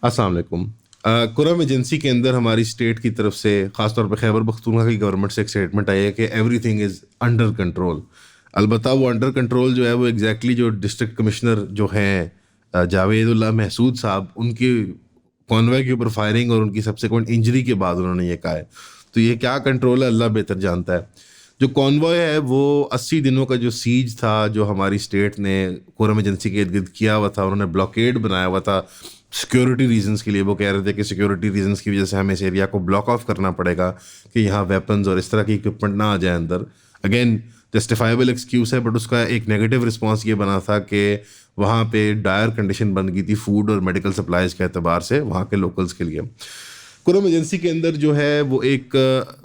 अस्सलाम वालेकुम। कुरम एजेंसी के अंदर हमारी स्टेट की तरफ से ख़ासतौर पे खैबर पख्तूनख्वा की गवर्नमेंट से एक स्टेटमेंट आई है कि एवरीथिंग इज़ अंडर कंट्रोल। अलबत्ता वो अंडर कंट्रोल जो है वो एग्जैक्टली जो डिस्ट्रिक्ट कमिश्नर जो हैं जावेदुल्लाह महसूद साहब उनकी कॉन्वॉय के ऊपर फायरिंग और उनकी सब्सिक्वेंट इंजरी के बाद उन्होंने ये कहा है। तो ये क्या कंट्रोल है अल्लाह बेहतर जानता है। जो कॉन्वॉय है वो 80 दिनों का जो सीज था जो हमारी स्टेट ने कुरम एजेंसी के इर्द गिर्द किया हुआ था, उन्होंने ब्लॉकेड बनाया हुआ था सिक्योरिटी रीजंस के लिए। वो कह रहे थे कि सिक्योरिटी रीजंस की वजह से हमें इस एरिया को ब्लॉक ऑफ करना पड़ेगा कि यहाँ वेपन्स और इस तरह की इक्विपमेंट ना आ जाए अंदर। अगेन जस्टिफाइबल एक्सक्यूज है, बट उसका एक नेगेटिव रिस्पॉन्स ये बना था कि वहाँ पे डायर कंडीशन बन गई थी फूड और मेडिकल सप्लाईज के एतबार से वहाँ के लोकल्स के लिए। कुरम एजेंसी के अंदर जो है वो एक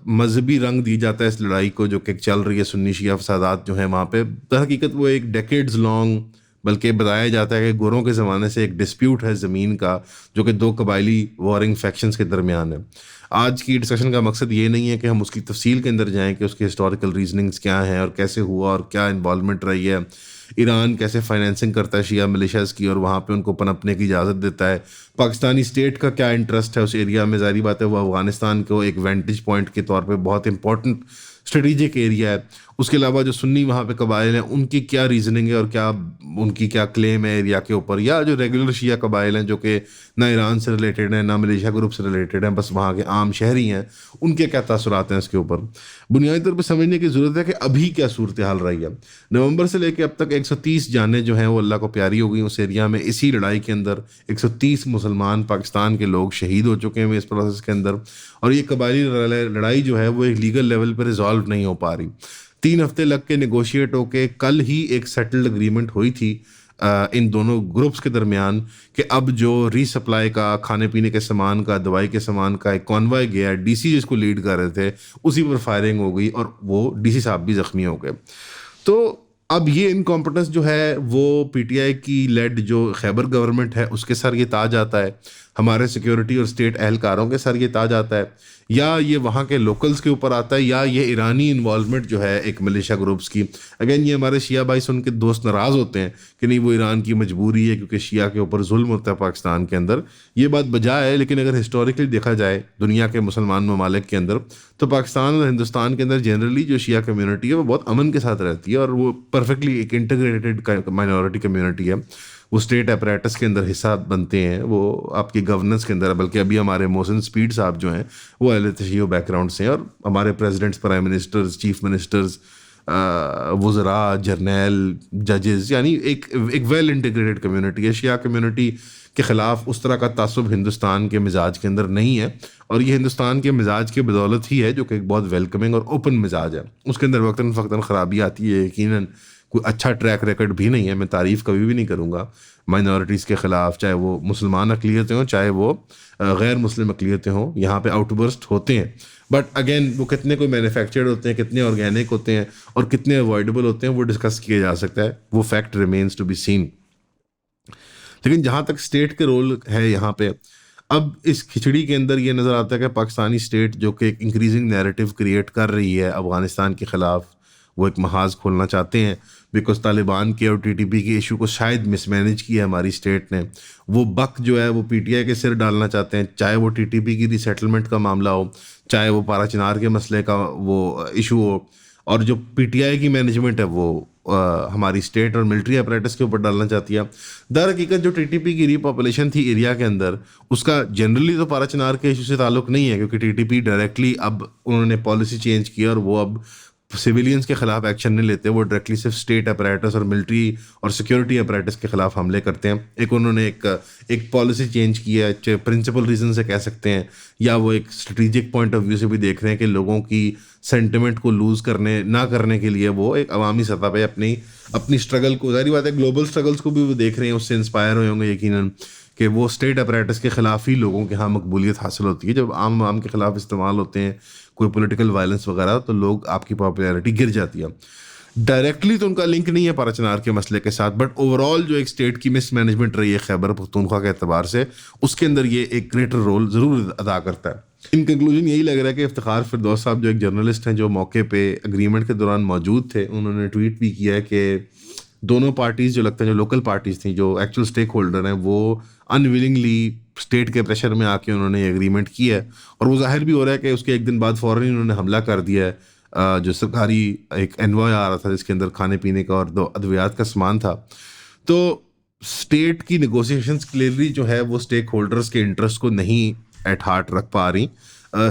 मजहबी रंग दी जाता है इस लड़ाई को जो कि चल रही है सुन्नी शिया फसादात जो है वहाँ पे। हकीकत वो एक डेकेड्स लॉन्ग, बल्कि बताया जाता है कि गोरों के ज़माने से एक डिस्प्यूट है ज़मीन का जो कि दो कबायली वॉरिंग फैक्शंस के दरमियान है। आज की डिस्कशन का मकसद ये नहीं है कि हम उसकी तफसील के अंदर जाएं कि उसके हिस्टोरिकल रीजनिंग्स क्या हैं और कैसे हुआ और क्या इन्वॉल्वमेंट रही है, ईरान कैसे फाइनेंसिंग करता है शिया मिलिशियाज़ की और वहाँ पे उनको पनपने की इजाज़त देता है, पाकिस्तानी स्टेट का क्या इंटरेस्ट है उस एरिया में। ज़ाहिर बात है वो अफ़गानिस्तान को एक वेंटेज पॉइंट के तौर पे बहुत इंपॉर्टेंट स्ट्रेटिजिक एरिया है। उसके अलावा जो सुन्नी वहाँ पे कबाइल हैं उनकी क्या रीजनिंग है और क्या उनकी क्या क्लेम है एरिया के ऊपर, या जो रेगुलर शिया कबाइल हैं जो कि ना ईरान से रिलेटेड हैं ना मलेशिया ग्रुप से रिलेटेड हैं, बस वहाँ के आम शहरी हैं, उनके क्या तासुरात हैं इसके ऊपर। बुनियादी तौर पर समझने की ज़रूरत है कि अभी क्या सूरत हाल रही है। नवंबर से लेकर अब तक 130 जानें जो हैं वो अल्लाह को प्यारी हो गई उस एरिया में। इसी लड़ाई के अंदर 130 मुसलमान पाकिस्तान के लोग शहीद हो चुके हैं इस प्रोसेस के अंदर। और ये कबायली लड़ाई जो है वो एक लीगल लेवल पर रिजॉल्व नहीं हो पा रही। 3 हफ्ते लग के नेगोशिएट होके कल ही एक सेटल्ड अग्रीमेंट हुई थी इन दोनों ग्रुप्स के दरमियान कि अब जो रीसप्लाई का खाने पीने के सामान का दवाई के सामान का एक कॉन्वॉय गया, डीसी जिसको लीड कर रहे थे उसी पर फायरिंग हो गई और वो डीसी साहब भी ज़ख्मी हो गए। तो अब ये इनकॉम्पिटेंस जो है वो पीटीआई की लेड जो खैबर गवर्नमेंट है उसके सर ये ताज आता है, हमारे सिक्योरिटी और स्टेट एहलकारों के सर ये ताज आता है, या ये वहाँ के लोकल्स के ऊपर आता है, या ये ईरानी इन्वॉल्वमेंट जो है एक मलेशिया ग्रुप्स की। अगेन ये हमारे शिया भाई सुन के दोस्त नाराज़ होते हैं कि नहीं वो ईरान की मजबूरी है क्योंकि शिया के ऊपर जुल्म होता है पाकिस्तान के अंदर। ये बात बजा है, लेकिन अगर हिस्टोरिकली देखा जाए दुनिया के मुसलमान ममालिक के अंदर तो पाकिस्तान और हिंदुस्तान के अंदर जनरली जो शिया कम्युनिटी है वो बहुत अमन के साथ रहती है और वो परफेक्टली एक इंटीग्रेटेड माइनॉरिटी कम्युनिटी है। वो स्टेट अपरेटस के अंदर हिस्सा बनते हैं, वो आपकी गवर्नेंस के अंदर। बल्कि अभी हमारे मोहसिन स्पीड साहब जो हैं वो अहले तशय्युह बैकग्राउंड से हैं और हमारे presidents, prime ministers, chief ministers, वज़रा, जर्नैल, जजेस, यानी एक वेल इंटीग्रेटेड कम्युनिटी है। शिया कम्युनिटी के ख़िलाफ़ उस तरह का तासुब हिंदुस्तान के मिजाज के अंदर नहीं है और ये हिंदुस्तान के मिजाज की बदौलत ही है जो कि एक बहुत वेलकमिंग और ओपन मिजाज है। उसके अंदर वक्तन फ़क्तन ख़राबी आती है, यकीनन कोई अच्छा ट्रैक रिकॉर्ड भी नहीं है। मैं तारीफ़ कभी भी नहीं करूँगा माइनॉरिटीज़ के ख़िलाफ़, चाहे वो मुसलमान अक़लियतें हों चाहे वो गैर मुस्लिम अक़लियतें हों। यहाँ पे आउटबर्स्ट होते हैं, बट अगेन वो कितने कोई मैन्युफैक्चर्ड होते हैं, कितने ऑर्गेनिक होते हैं और कितने अवॉइडेबल होते हैं वो डिस्कस किया जा सकता है, वो fact remains to be seen. लेकिन जहाँ तक स्टेट के रोल है यहाँ पे, अब इस खिचड़ी के अंदर ये नज़र आता है कि पाकिस्तानी स्टेट जो कि एक इंक्रीजिंग नैरेटिव क्रिएट कर रही है अफ़गानिस्तान के ख़िलाफ़, वो एक महाज खोलना चाहते हैं बिकॉज तालिबान के और टीटीपी के इशू को शायद मिसमैनेज किया है हमारी स्टेट ने। वो बक जो है वो पीटीआई के सिर डालना चाहते हैं, चाहे वो टीटीपी की रिसेटलमेंट का मामला हो, चाहे वो पारा चिनार के मसले का वो इशू हो। और जो पीटीआई की मैनेजमेंट है वो हमारी स्टेट और मिलिट्री अपरेटस के ऊपर डालना चाहती है। दर हकीकत जो टीटीपी की रीपॉपुलेशन थी एरिया के अंदर, उसका जनरली तो पारा चिनार के इशू से ताल्लुक़ नहीं है क्योंकि टीटीपी डायरेक्टली अब उन्होंने पॉलिसी चेंज की और वो अब सिविलियंस के खिलाफ एक्शन नहीं लेते, वो डायरेक्टली सिर्फ स्टेट अपरेटस और मिलिट्री और सिक्योरिटी अपरेटस के खिलाफ हमले करते हैं। एक उन्होंने एक पॉलिसी चेंज की है, चाहे प्रिंसिपल रीज़न से कह सकते हैं या वो एक स्ट्रेटेजिक पॉइंट ऑफ व्यू से भी देख रहे हैं कि लोगों की सेंटिमेंट को लूज़ करने ना करने के लिए वो एक अवामी सतह पे अपनी स्ट्रगल को, ज़ाहिर बात है ग्लोबल स्ट्रगल्स को भी वो देख रहे हैं, उससे इंस्पायर हुए होंगे यकीनन कि वो स्टेट अपरेटस के ख़िलाफ़ ही लोगों के यहाँ मकबूलियत हासिल होती है। जब आम के ख़िलाफ़ इस्तेमाल होते हैं कोई पॉलिटिकल वायलेंस वगैरह तो लोग आपकी पॉपुलैरिटी गिर जाती है। डायरेक्टली तो उनका लिंक नहीं है पारा चिनार के मसले के साथ, बट ओवरऑल जो एक स्टेट की मिसमैनेजमेंट रही है खैबर पख्तूनख्वा के एतबार से, उसके अंदर ये एक ग्रेटर रोल ज़रूर अदा करता है। इन कंक्लूजन यही लग रहा है कि इफ्तिखार फिरदौस साहब जो एक जर्नलिस्ट हैं जो मौके पे एग्रीमेंट के दौरान मौजूद थे, उन्होंने ट्वीट भी किया है कि दोनों पार्टीज़ जो लगता है, जो लोकल पार्टीज़ थी, जो एक्चुअल स्टेक होल्डर हैं, वो अनविलिंगली स्टेट के प्रेशर में आके उन्होंने एग्रीमेंट किया है। और वो जाहिर भी हो रहा है कि उसके एक दिन बाद फ़ौरन ही उन्होंने हमला कर दिया है। जो सरकारी एक एनवॉय आ रहा था जिसके अंदर खाने पीने का और दो अद्वियात का सामान था। तो स्टेट की नेगोशिएशंस क्लियरली जो है वो स्टेक होल्डर्स के इंटरेस्ट को नहीं एट हार्ट रख पा रही।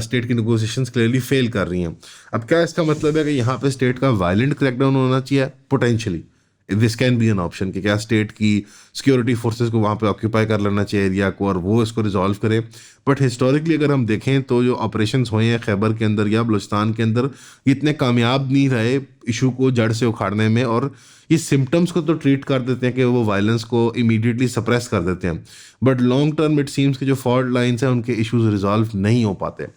स्टेट की नेगोशिएशंस क्लियरली फेल कर रही हैं। अब क्या इसका मतलब है कि यहाँ पे स्टेट का वायलेंट क्रैकडाउन होना चाहिए? Potentially this can be an option कि क्या स्टेट की सिक्योरिटी फोर्सेस को वहाँ पे ऑक्यूपाई कर लेना चाहिए एरिया को और वो इसको रिजॉल्व करे। बट हिस्टोरिकली अगर हम देखें तो जो ऑपरेशंस हुए हैं खैबर के अंदर या बलूचिस्तान के अंदर, इतने कामयाब नहीं रहे इशू को जड़ से उखाड़ने में। और ये सिम्टम्स को तो ट्रीट कर देते हैं कि वो वायलेंस को इमीडिएटली सप्रेस कर देते हैं, but long term it seems कि जो फॉल्ट लाइन्स हैं उनके इश्यूज रिजॉल्व नहीं हो पाते।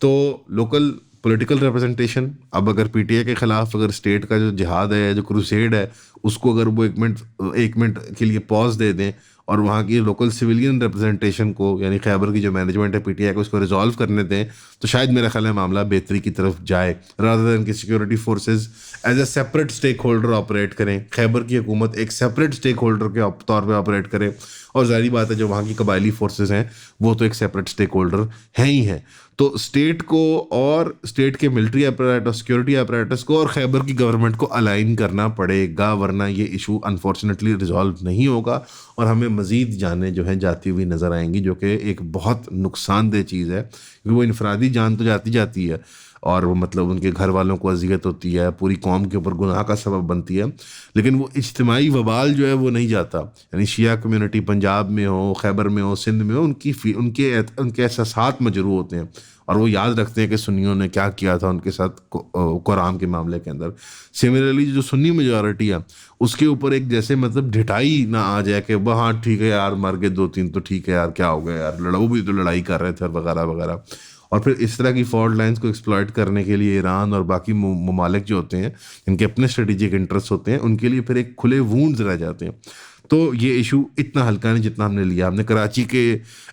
तो लोकल पॉलिटिकल रिप्रेजेंटेशन, अब अगर पीटीआई के ख़िलाफ़ अगर स्टेट का जो जिहाद है, जो क्रूसेड है, उसको अगर वो एक मिनट के लिए पॉज दे दें और वहाँ की लोकल सिविलियन रिप्रेजेंटेशन को, यानी खैबर की जो मैनेजमेंट है पीटीआई को, उसको रिजॉल्व करने दें, तो शायद मेरा ख्याल है मामला बेहतरी की तरफ जाए, रादर दैन कि security forces as a separate stakeholder operate करें। खैबर की हुकूमत एक सेपरेट स्टेक होल्डर के तौर पर ऑपरेट करे, और जाहिर बात है जो वहाँ की कबायली फोर्सेज हैं वो तो एक सेपरेट स्टेक होल्डर हैं ही हैं। तो स्टेट को और स्टेट के मिलिट्री अपरेटस, सिक्योरिटी अपरेटस को और खैबर की गवर्नमेंट को अलाइन करना पड़ेगा, वरना ये इशू अनफॉर्चुनेटली रिजॉल्व नहीं होगा और हमें मज़ीद जानें जो हैं जाती हुई नज़र आएंगी, जो कि एक बहुत नुकसानदेह चीज़ है, क्योंकि वो इनफरादी जान तो जाती है और वो मतलब उनके घर वालों को अजियत होती है, पूरी कौम के ऊपर गुनाह का सबब बनती है, लेकिन वो इज्तिमाई वबाल जो है वो नहीं जाता। यानी शिया कम्युनिटी पंजाब में हो, खैबर में हो, सिंध में हो, उनके एहसासात मजरू होते हैं और वो याद रखते हैं कि सुन्नियों ने क्या किया था उनके साथ कुरान के मामले के अंदर। सिमिलरली जो सुन्नी मेजॉरिटी है उसके ऊपर एक जैसे मतलब ढिठाई ना आ जाए कि वह हाँ ठीक है यार, मर गए 2-3 तो ठीक है यार, क्या हो गया यार, वो भी तो लड़ाई कर रहे थे और वगैरह वगैरह। और फिर इस तरह की फॉल्ट लाइंस को एक्सप्लॉइट करने के लिए ईरान और बाकी ममालिक जो होते हैं, इनके अपने स्ट्रेटेजिक इंटरेस्ट होते हैं, उनके लिए फिर एक खुले वूंड्स रह जाते हैं। तो ये इशू इतना हल्का नहीं जितना हमने लिया। हमने कराची के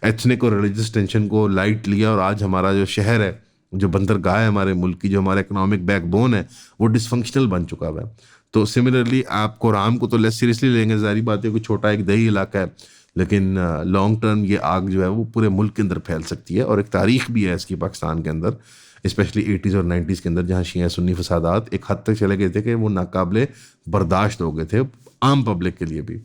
एथनिक और रिलीजियस टेंशन को लाइट लिया और आज हमारा जो शहर है, जो बंदरगाह है हमारे मुल्क की, जो हमारा इकोनॉमिक बैकबोन है, वो डिसफंक्शनल बन चुका है। तो सिमिलरली आप कुरान को तो लेस सीरियसली लेंगे, जारी बात है, कोई छोटा एक दही इलाका है, लेकिन लॉन्ग टर्म ये आग जो है वो पूरे मुल्क के अंदर फैल सकती है। और एक तारीख भी है इसकी पाकिस्तान के अंदर, स्पेशली 80s और 90s के अंदर, जहाँ शिया सुन्नी फसादात एक हद तक चले गए थे कि वो नाकाबिले बर्दाश्त हो गए थे आम पब्लिक के लिए भी।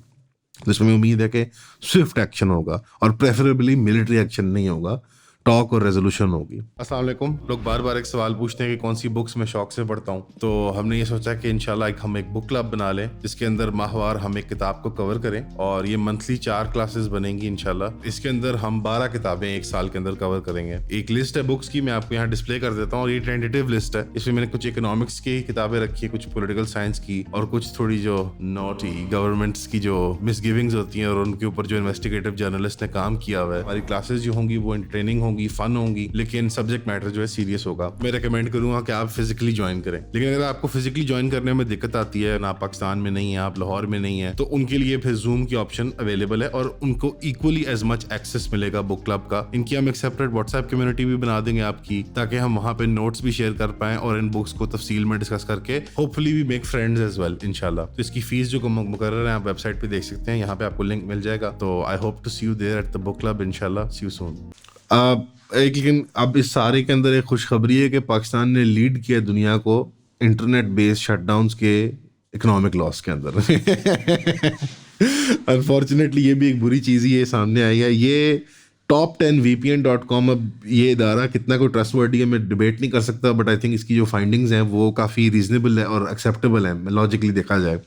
तो इसमें उम्मीद है कि स्विफ्ट एक्शन होगा और प्रेफरेबली मिलिट्री एक्शन नहीं होगा, टॉक और रेजोल्यूशन होगी। अस्सलाम वालेकुम। लोग बार बार एक सवाल पूछते हैं कि कौन सी बुक्स मैं शौक से पढ़ता हूँ, तो हमने ये सोचा कि इंशाल्लाह हम एक बुक क्लब बना लें जिसके अंदर माहवार हम एक किताब को कवर करें और ये मंथली 4 क्लासेस बनेंगी इंशाल्लाह। इसके अंदर हम 12 किताबें एक साल के अंदर कवर करेंगे। एक लिस्ट है बुक्स की, मैं आपको यहाँ डिस्प्ले कर देता हूँ और ये टेंटेटिव लिस्ट है। इसमें मैंने कुछ इकोनॉमिक्स की किताबें रखी है, कुछ पॉलिटिकल साइंस की और कुछ थोड़ी जो नॉटी गवर्नमेंट्स की जो मिसगिविंग्स होती हैं और उनके ऊपर जो इन्वेस्टिगेटिव जर्नलिस्ट ने काम किया हुआ है। हमारी क्लासेस जो होंगी वो एंटरटेनिंग होंगी, फन होंगी, लेकिन सब्जेक्ट मैटर जो है सीरियस होगा। मैं रेकमेंड करूंगा कि आप फिजिकली ज्वाइन करें, लेकिन अगर आपको फिजिकली ज्वाइन करने में दिक्कत आती है, ना पाकिस्तान में नहीं है, आप लाहौर में नहीं है, तो उनके लिए फिर जूम की ऑप्शन अवेलेबल है और उनको इक्वली एज मच एक्सेस मिलेगा बुक क्लब का। इनकी हम एक सेपरेट व्हाट्सएप कम्युनिटी भी बना देंगे आपकी, ताकि हम वहाँ पे नोट्स भी शेयर कर पाएं और इन बुक्स को तफसील में डिस्कस करके hopefully we make friends as well इंशाल्लाह। तो इसकी फीस जो मुकर्रर है आप वेबसाइट पे देख सकते हैं, यहाँ पे आपको लिंक मिल जाएगा। तो I hope to see you there at the book club इंशाल्लाह। See you soon. लेकिन अब इस सारे के अंदर एक खुशखबरी है कि पाकिस्तान ने लीड किया दुनिया को इंटरनेट बेस्ड शटडाउन्स के इकोनॉमिक लॉस के अंदर। अनफॉर्चुनेटली ये भी एक बुरी चीज़ ही है, सामने आई है। ये top10vpn.com, अब ये इदारा कितना कोई ट्रस्टवर्दी है मैं डिबेट नहीं कर सकता, बट आई थिंक इसकी जो फाइंडिंग्स हैं वो काफ़ी रीजनेबल है और एक्सेप्टेबल है लॉजिकली देखा जाए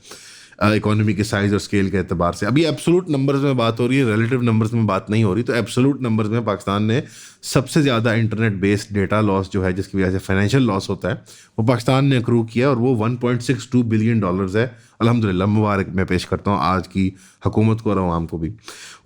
इकोनॉमी के साइज और स्केल के एतबार से। अभी एब्सोलूट नंबर्स में बात हो रही है, रिलेटिव नंबर्स में बात नहीं हो रही। तो एब्सोलूट नंबर्स में पाकिस्तान ने सबसे ज़्यादा इंटरनेट बेस्ड डेटा लॉस जो है, जिसकी वजह से फाइनेंशियल लॉस होता है, वो पाकिस्तान ने अक्रू किया और वो $1.62 बिलियन है। अल्हम्दुलिल्लाह, मुबारक मैं पेश करता हूँ आज की हुकूमत को और आवाम को भी।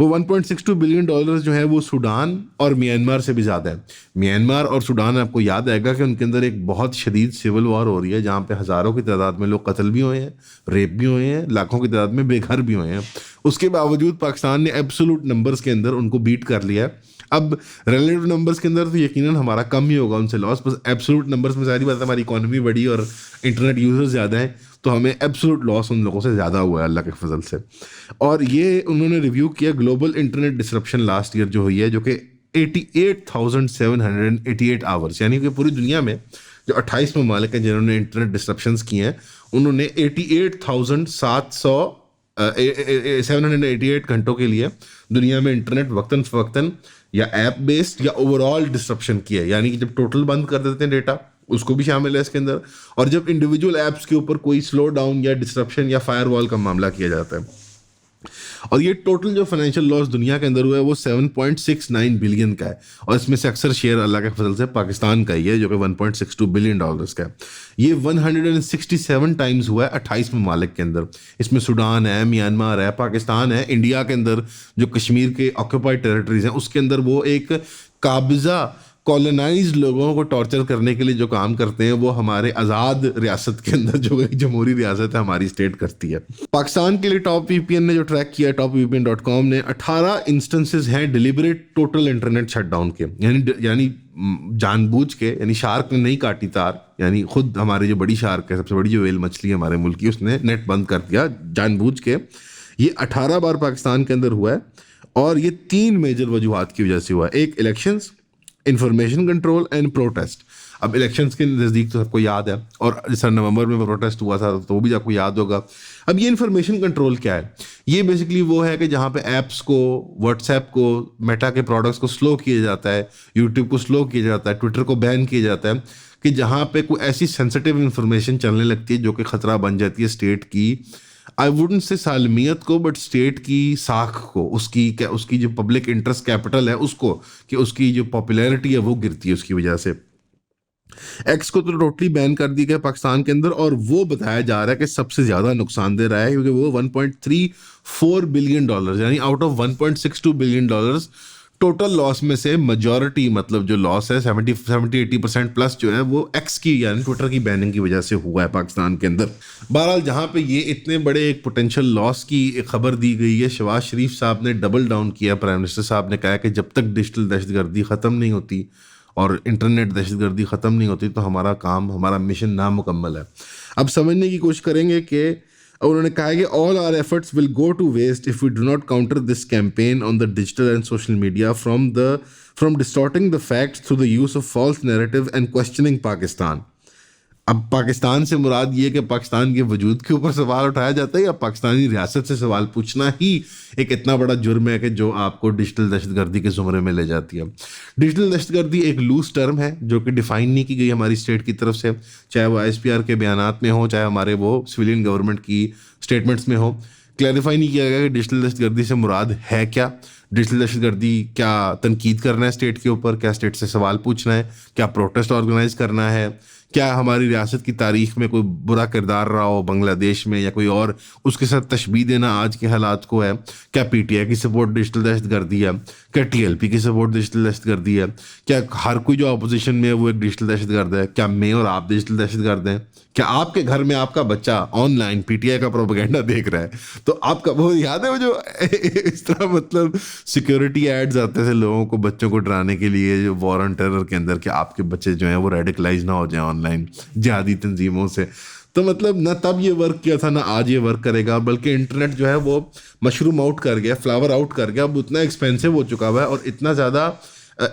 वो $1.62 बिलियन जो है वो सूडान और म्यांमार से भी ज़्यादा है। म्यांमार और सूडान, आपको याद आएगा कि उनके अंदर एक बहुत शदीद सिविल वॉर हो रही है, जहाँ पे हज़ारों की तादाद में लोग कत्ल भी हुए हैं, रेप भी हुए हैं, लाखों की तादाद में बेघर भी हुए हैं। उसके बावजूद पाकिस्तान ने एब्सोलूट नंबर्स के अंदर उनको बीट कर लिया है। अब रिलेटिव नंबर्स के अंदर तो यकीनन हमारा कम ही होगा उनसे लॉस, बस एब्सोलूट नंबर्स में सारी बात है हमारी इकोनॉमी बड़ी और इंटरनेट यूजर्स ज़्यादा हैं, तो हमें एब्सोल्यूट लॉस उन लोगों से ज़्यादा हुआ है अल्लाह के फजल से। और ये उन्होंने रिव्यू किया global internet disruption last year जो हुई है, जो कि 88,788 आवर्स, यानी कि पूरी दुनिया में जो 28 ममालिक हैं जिन्होंने इंटरनेट डिसरप्शंस किए हैं, उन्होंने 788 घंटों के लिए दुनिया में इंटरनेट वक्तन फवक्तन या ऐप बेस्ड या ओवरऑल डिसरप्शन किया है। यानी कि जब टोटल बंद कर देते हैं डेटा, उसको भी शामिल है इसके अंदर, और जब इंडिविजुअल ऐप्स के ऊपर कोई स्लो डाउन या डिसरप्शन या फायरवॉल का मामला किया जाता है। और ये टोटल जो फाइनेंशियल लॉस दुनिया के अंदर हुआ है वो 7.69 बिलियन का है, और इसमें से अक्सर शेयर अल्लाह के फजल से पाकिस्तान का ही है जो कि 1.62 बिलियन डॉलर्स का है। ये 167 टाइम्स हुआ है 28 ममालिक के अंदर। इसमें सूडान है, म्यांमार है, पाकिस्तान है, इंडिया के अंदर जो कश्मीर के ऑक्यूपाइड टेरिटरीज हैं उसके अंदर वो एक काबिजा कॉलोनाइज लोगों को टॉर्चर करने के लिए जो काम करते हैं वो हमारे आज़ाद रियासत के अंदर जो एक जमहूरी रियासत है हमारी स्टेट करती है। पाकिस्तान के लिए टॉप वीपीएन ने जो ट्रैक किया, topvpn.com ने 18 इंस्टेंसेस हैं डिलिबरेट टोटल इंटरनेट शटडाउन के, यानी जानबूझ के, यानी शार्क ने नहीं काटी तार, यानी खुद हमारे जो बड़ी शार्क है, सबसे बड़ी जो वेल मछली है हमारे मुल्क की, उसने नेट बंद कर दिया जानबूझ के। ये 18 बार पाकिस्तान के अंदर हुआ है, और ये 3 मेजर वजूहात की वजह से हुआ है। एक, elections, information control and protest. अब इलेक्शंस के नज़दीक तो सबको याद है, और जैसा नवंबर में प्रोटेस्ट हुआ था तो वो भी आपको याद होगा। अब ये इंफॉर्मेशन कंट्रोल क्या है? ये बेसिकली वो है कि जहाँ पे ऐप्स को, व्हाट्सएप को, मेटा के प्रोडक्ट्स को स्लो किया जाता है, यूट्यूब को स्लो किया जाता है, ट्विटर को बैन किया जाता है, कि जहाँ पे कोई ऐसी सेंसिटिव इंफॉर्मेशन चलने लगती है जो कि ख़तरा बन जाती है स्टेट की, आई वुडंट से सालमियत को, बट स्टेट की साख को, उसकी जो पब्लिक इंटरेस्ट कैपिटल है उसको, कि उसकी जो पॉपुलैरिटी है वो गिरती है उसकी वजह से। एक्स को तो टोटली बैन कर दिया गया पाकिस्तान के अंदर, और वो बताया जा रहा है कि सबसे ज़्यादा नुकसान दे रहा है, क्योंकि वो 1.34 बिलियन डॉलर, यानी out of 1.62 billion dollars total loss में से मेजॉरिटी, मतलब जो लॉस है 70-80% प्लस जो है वो एक्स की, यानी ट्विटर की बैनिंग की वजह से हुआ है पाकिस्तान के अंदर। बहरहाल जहाँ पे ये इतने बड़े एक पोटेंशियल लॉस की एक खबर दी गई है, शहबाज शरीफ साहब ने डबल डाउन किया। प्राइम मिनिस्टर साहब ने कहा कि जब तक डिजिटल दहशतगर्दी ख़त्म नहीं होती और इंटरनेट दहशतगर्दी ख़त्म नहीं होती तो हमारा काम, हमारा मिशन नामुकम्मल है। अब समझने की कोशिश करेंगे कि उन्होंने कहा कि all our efforts will go to waste if we do not counter this campaign on the digital and social media from distorting the facts through the use of false narrative and questioning Pakistan. अब पाकिस्तान से मुराद ये कि पाकिस्तान के वजूद के ऊपर सवाल उठाया जाता है, या पाकिस्तानी रियासत से सवाल पूछना ही एक इतना बड़ा जुर्म है कि जो आपको डिजिटल दहशतगर्दी के ज़ुमरे में ले जाती है। डिजिटल दहशतगर्दी एक लूज टर्म है जो कि डिफ़ाइन नहीं की गई हमारी स्टेट की तरफ से, चाहे वो ISPR के बयानात में हो, चाहे हमारे वो सिविलियन गवर्नमेंट की स्टेटमेंट्स में हो। क्लैरिफाई नहीं किया गया कि डिजिटल दहशतगर्दी से मुराद है क्या। डिजिटल दहशतगर्दी क्या तनकीद करना है स्टेट के ऊपर, क्या स्टेट से सवाल पूछना है, क्या प्रोटेस्ट ऑर्गेनाइज करना है, क्या हमारी रियासत की तारीख में कोई बुरा किरदार रहा हो बांग्लादेश में या कोई और, उसके साथ तशबीह देना आज के हालात को है। क्या PTI की सपोर्ट डिजिटल दहशतगर्दी है, क्या TLP की सपोर्ट डिजिटल दहशतगर्दी है, क्या हर कोई जो अपोजिशन में है वो एक डिजिटल दहशतगर्द है, क्या मैं और आप डिजिटल दहशतगर्द हैं, क्या आपके घर में आपका बच्चा ऑनलाइन PTI का प्रोपेगेंडा देख रहा है तो आपका, वो याद है वो जो इस तरह मतलब सिक्योरिटी एड्स आते थे लोगों को, बच्चों को डराने के लिए, जो वॉर ऑन टेरर के अंदर, कि आपके बच्चे जो हैं वो रेडिकलाइज ना हो जाए ऑनलाइन जिहादी तंजीमों से। तो मतलब ना तब ये वर्क किया था ना आज ये वर्क करेगा, बल्कि इंटरनेट जो है वो मशरूम आउट कर गया, फ्लावर आउट कर गया, अब उतना एक्सपेंसिव हो चुका हुआ है और इतना ज़्यादा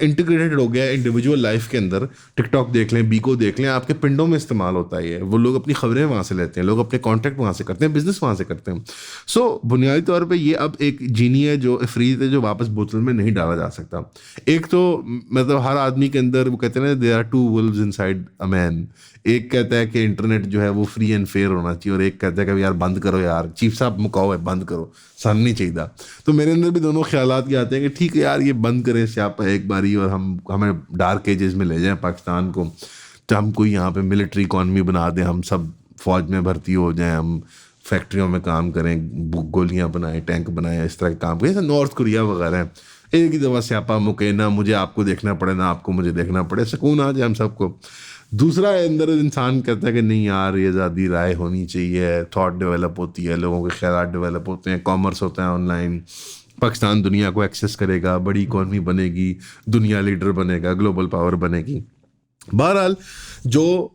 इंटीग्रेटेड हो गया है इंडिविजुअल लाइफ के अंदर। टिकटॉक देख लें, बीको देख लें, आपके पिंडों में इस्तेमाल होता है ये, वो लोग अपनी खबरें वहाँ से लेते हैं, लोग अपने कॉन्टैक्ट वहाँ से करते हैं, बिजनेस वहाँ से करते हैं। सो बुनियादी तौर पे ये अब एक जीनी है जो फ्रीज है, जो वापस बोतल में नहीं डाला जा सकता। एक तो मतलब हर आदमी के अंदर वो कहते हैं ना, there are 2 wolves inside a man. एक कहता है कि इंटरनेट जो है वो फ्री एंड फेयर होना चाहिए, और एक कहता है कि यार बंद करो यार, चीफ साहब मुकाओ है, बंद करो, सन नहीं चाहिए। तो मेरे अंदर भी दोनों ख्यालात आते हैं कि ठीक है यार ये बंद करें स्यापा एक बारी, और हमें डार्क एजेस में ले जाएं पाकिस्तान को, तो हम कोई यहाँ पे मिलिट्री इकॉनमी बना दें, हम सब फौज में भर्ती हो जाएं, हम फैक्ट्रियों में काम करें, गोलियाँ बनाएं, टैंक बनाएं, इस तरह के काम करें, जैसे नॉर्थ कोरिया वगैरह है। एक ही दफ़ा स्यापा मुके, ना मुझे आपको देखना पड़े ना आपको मुझे देखना पड़े, सुकून आ जाए हम सबको। दूसरा अंदर इंसान कहता है कि नहीं यार ये आज़ादी राय होनी चाहिए, थॉट डेवलप होती है, लोगों के ख्याल डेवलप होते हैं, कॉमर्स होता है ऑनलाइन, पाकिस्तान दुनिया को एक्सेस करेगा, बड़ी इकॉनमी बनेगी, दुनिया लीडर बनेगा, ग्लोबल पावर बनेगी। बहरहाल जो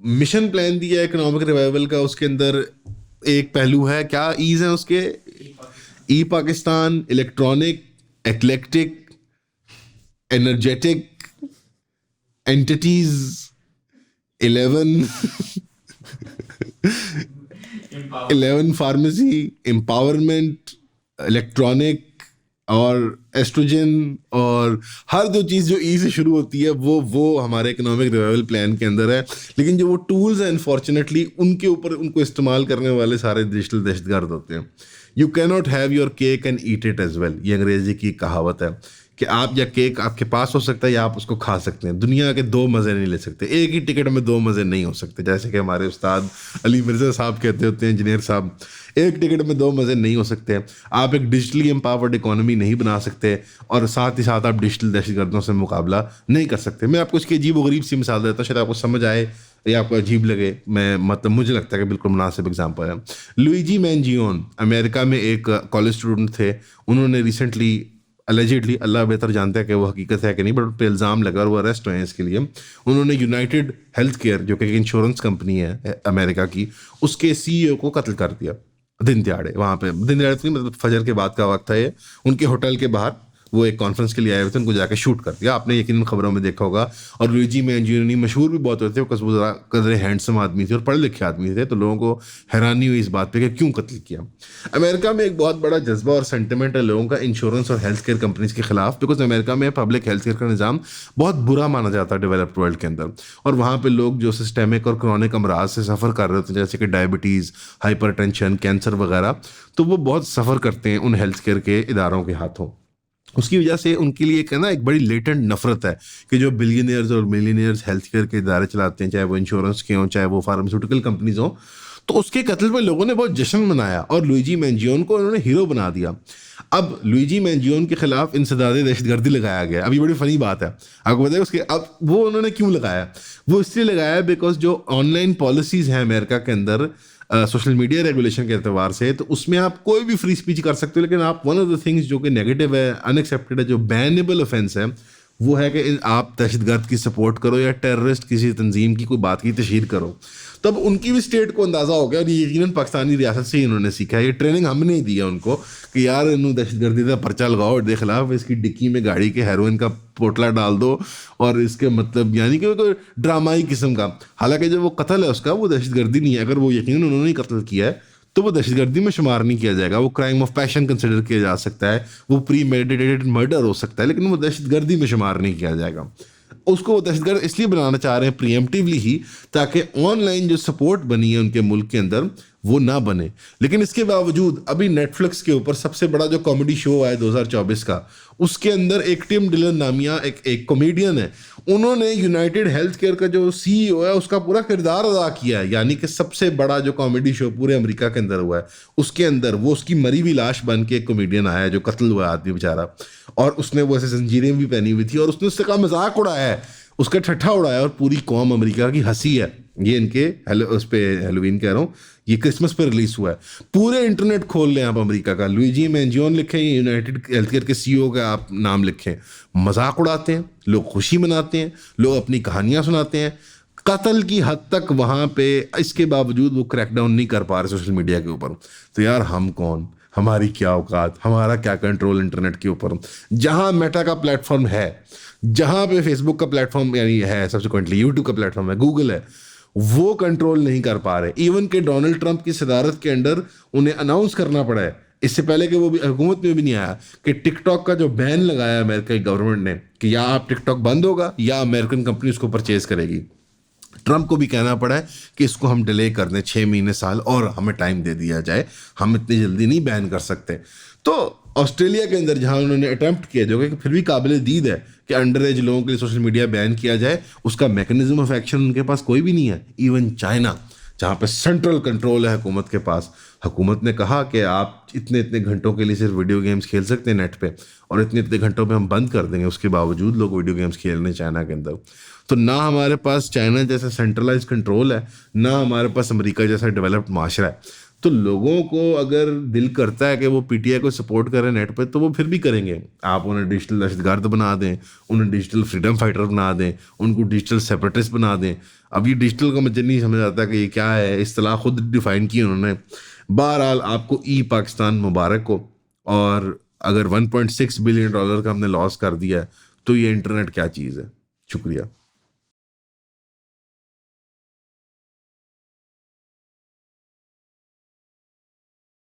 मिशन प्लान दिया है इकोनॉमिक रिवाइवल का, उसके अंदर एक पहलू है, क्या ईज है उसके, E Pakistan, electronic, eclectic, energetic, entities, 11 11 pharmacy, empowerment, electronic और एस्ट्रोजन, और हर जो चीज़ जो ई से शुरू होती है वो हमारे इकोनॉमिक रिवाइवल प्लान के अंदर है। लेकिन जो वो टूल्स हैं अनफॉर्चुनेटली उनके ऊपर उनको इस्तेमाल करने वाले सारे डिजिटल दहशतगर्द होते हैं। You can not have your cake and eat it as well, ये अंग्रेजी की कहावत है कि आप या केक आपके पास हो सकता है या आप उसको खा सकते हैं, दुनिया के दो मज़े नहीं ले सकते, एक ही टिकट में दो मज़े नहीं हो सकते। जैसे कि हमारे उस्ताद अली मिर्ज़ा साहब कहते होते हैं, इंजीनियर साहब, एक टिकट में दो मज़े नहीं हो सकते। आप एक डिजिटली एम्पावर्ड इकोनॉमी नहीं बना सकते और साथ ही साथ आप डिजिटल दहशतगर्दों से मुकाबला नहीं कर सकते। मैं आपको इसकी अजीब व गरीब सी मिसाल देता हूँ, शायद आपको समझ आए या आपको अजीब लगे, मैं मतलब मुझे लगता है कि बिल्कुल मुनासिब एग्जाम्पल है। लुइजी मैंजियोन अमेरिका में एक कॉलेज स्टूडेंट थे, उन्होंने रिसेंटली अलेजिडली, अल्लाह बेहतर जानता है कि वो हकीकत है कि नहीं, बट उन पर इल्ज़ाम लगा और वो अरेस्ट हुए हैं इसके लिए। उन्होंने यूनाइटेड हेल्थ केयर जो कि एक इंश्योरेंस कंपनी है अमेरिका की, उसके सीईओ को कत्ल कर दिया दिन दिहाड़े। वहाँ पे दिन दिहाड़े तो नहीं, मतलब फजर के बाद का वक्त था ये, उनके होटल के बाहर वो एक कॉन्फ्रेंस के लिए आए हुए थे, उनको जाकर शूट कर दिया। आपने यकीनन खबरों में देखा होगा। और लुइजी मैंजियोनी मशहूर भी बहुत होते थे, वो ज़रा कदरे हैंडसम आदमी थे और पढ़े लिखे आदमी थे, तो लोगों को हैरानी हुई इस बात पे कि क्यों कत्ल किया। अमेरिका में एक बहुत बड़ा जज्बा और सेंटिमेंट है लोगों का इंश्योरेंस और हेल्थ केयर कंपनीज के खिलाफ, बिकॉज अमेरिका में पब्लिक हेल्थ केयर का निज़ाम बहुत बुरा माना जाता है डेवलप्ड वर्ल्ड के अंदर। और वहाँ पे लोग जो सिस्टेमिक और क्रॉनिक अमराज से सफ़र कर रहे होते हैं, जैसे कि डायबिटीज़, हाइपरटेंशन, कैंसर वगैरह, तो वो बहुत सफ़र करते हैं उन हेल्थ केयर के इदारों के हाथों। उसकी वजह से उनके लिए एक है ना, एक बड़ी लेटेंट नफरत है कि जो बिलियनियर्स और मिलियनियर्स हेल्थ केयर के इदारे चलाते हैं, चाहे वो इंश्योरेंस के हों चाहे वो फार्मास्यूटिकल कंपनीज हों, तो उसके कत्ल पे लोगों ने बहुत जश्न मनाया और लुइजी मैंजियोन को उन्होंने हीरो बना दिया। अब लुइजी मैंजियोन के खिलाफ इंसदाद दहशतगर्दी लगाया गया। अब ये बड़ी फनी बात है, आपको बताया उसके अब वो उन्होंने क्यों लगाया। वो इसलिए लगाया बिकॉज जो ऑनलाइन पॉलिसीज़ हैं अमेरिका के अंदर सोशल मीडिया रेगुलेशन के एतबार से, तो उसमें आप कोई भी फ्री स्पीच कर सकते हो, लेकिन आप वन ऑफ द थिंग्स जो कि नेगेटिव है, अनएक्सेप्टेड है, जो बैनेबल ऑफेंस है, वो है कि आप दहशतगर्द की सपोर्ट करो या टेररिस्ट किसी तंजीम की कोई बात की तशहीर करो। तब उनकी भी स्टेट को अंदाज़ा हो गया, और ये यकीनन पाकिस्तानी रियासत से ही इन्होंने सीखा है, ये ट्रेनिंग हमने ही दिया उनको कि यार इन्होंने दहशतगर्दी का पर्चा लगाओ और दे खिलाफ इसकी डिक्की में गाड़ी के हेरोइन का पोटला डाल दो, और इसके मतलब यानी कि कोई ड्रामाई किस्म का। हालांकि जो वो कत्ल है उसका वो दहशतगर्दी नहीं है, अगर वो यकीनन उन्होंने ही कत्ल किया है तो वो दहशतगर्दी में शुमार नहीं किया जाएगा, वो क्राइम ऑफ पैशन कंसिडर किया जा सकता है, वो प्री मेडिटेटेड मर्डर हो सकता है, लेकिन वो दहशतगर्दी में शुमार नहीं किया जाएगा। उसको वो दहशतगर्द इसलिए बनाना चाह रहे हैं प्रीएम्प्टिवली ही, ताकि ऑनलाइन जो सपोर्ट बनी है उनके मुल्क के अंदर वो ना बने। लेकिन इसके बावजूद अभी नेटफ्लिक्स के ऊपर सबसे बड़ा जो कॉमेडी शो आया 2024 का, उसके अंदर एक टिम डिलन नामिया एक कॉमेडियन है, उन्होंने यूनाइटेड हेल्थ केयर का जो सीईओ है उसका पूरा किरदार अदा किया है। यानी कि सबसे बड़ा जो कॉमेडी शो पूरे अमेरिका के अंदर हुआ है, उसके अंदर वो उसकी मरी हुई लाश बन के एक कॉमेडियन आया है जो कत्ल हुआ आदमी बेचारा, और उसने वो ऐसे जंजीरें भी पहनी हुई थी और उसने उससे का मजाक उड़ाया है, उसका ठट्ठा उड़ाया, और पूरी कौम अमेरिका की हंसी है। ये इनके उस पे हेलोवीन कह रहा हूँ, ये क्रिसमस पे रिलीज हुआ है। पूरे इंटरनेट खोल लें आप अमेरिका का, लुइजी मैंजियोन लिखें, यूनाइटेड हेल्थ केयर के सीईओ का आप नाम लिखें, मजाक उड़ाते हैं लोग, खुशी मनाते हैं लोग, अपनी कहानियां सुनाते हैं, कत्ल की हद तक वहाँ पे। इसके बावजूद वो क्रैकडाउन नहीं कर पा रहे सोशल मीडिया के ऊपर। तो यार हम कौन, हमारी क्या औकात, हमारा क्या कंट्रोल इंटरनेट के ऊपर। जहाँ मेटा का प्लेटफॉर्म है, जहाँ पे फेसबुक का प्लेटफॉर्म यानी है, सब्सिक्वेंटली यूट्यूब का प्लेटफॉर्म है, गूगल है, वो कंट्रोल नहीं कर पा रहे। इवन के डोनाल्ड ट्रंप की सदारत के अंडर उन्हें अनाउंस करना पड़ा है, इससे पहले कि वो भी हुकूमत में भी नहीं आया, कि टिकटॉक का जो बैन लगाया अमेरिका की गवर्नमेंट ने कि या आप टिकटॉक बंद होगा या अमेरिकन कंपनी उसको परचेज करेगी। ट्रंप को भी कहना पड़ा है कि इसको हम डिले कर दें 6 महीने साल और हमें टाइम दे दिया जाए, हम इतनी जल्दी नहीं बैन कर सकते। तो ऑस्ट्रेलिया के अंदर जहां उन्होंने अटेम्प्ट किया, जो कि फिर भी काबिल दीद है कि अंडर एज लोगों के लिए सोशल मीडिया बैन किया जाए, उसका मैकेनिज्म ऑफ एक्शन उनके पास कोई भी नहीं है। इवन चाइना जहाँ पे सेंट्रल कंट्रोल है हुकूमत के पास, हुकूमत ने कहा कि आप इतने इतने घंटों के लिए सिर्फ वीडियो गेम्स खेल सकते हैं नेट पे, और इतने इतने घंटों पे हम बंद कर देंगे। उसके बावजूद लोग वीडियो गेम्स खेल रहे हैं चाइना के अंदर। तो ना हमारे पास चाइना जैसा सेंट्रलाइज कंट्रोल है, ना हमारे पास अमेरिका जैसा डेवलप्ड माशरा है। तो लोगों को अगर दिल करता है कि वो पीटीआई को सपोर्ट करें नेट पे, तो वो फिर भी करेंगे। आप उन्हें डिजिटल दहशतगर्द बना दें, उन्हें डिजिटल फ्रीडम फाइटर बना दें, उनको डिजिटल सेपरेटिस्ट बना दें। अब ये डिजिटल का मुझे नहीं समझ आता कि ये क्या है, इस्तेलाह खुद डिफाइन की उन्होंने। बहरहाल आपको ई पाकिस्तान मुबारक हो। और अगर $1.6 बिलियन का हमने लॉस कर दिया है, तो ये इंटरनेट क्या चीज़ है। शुक्रिया।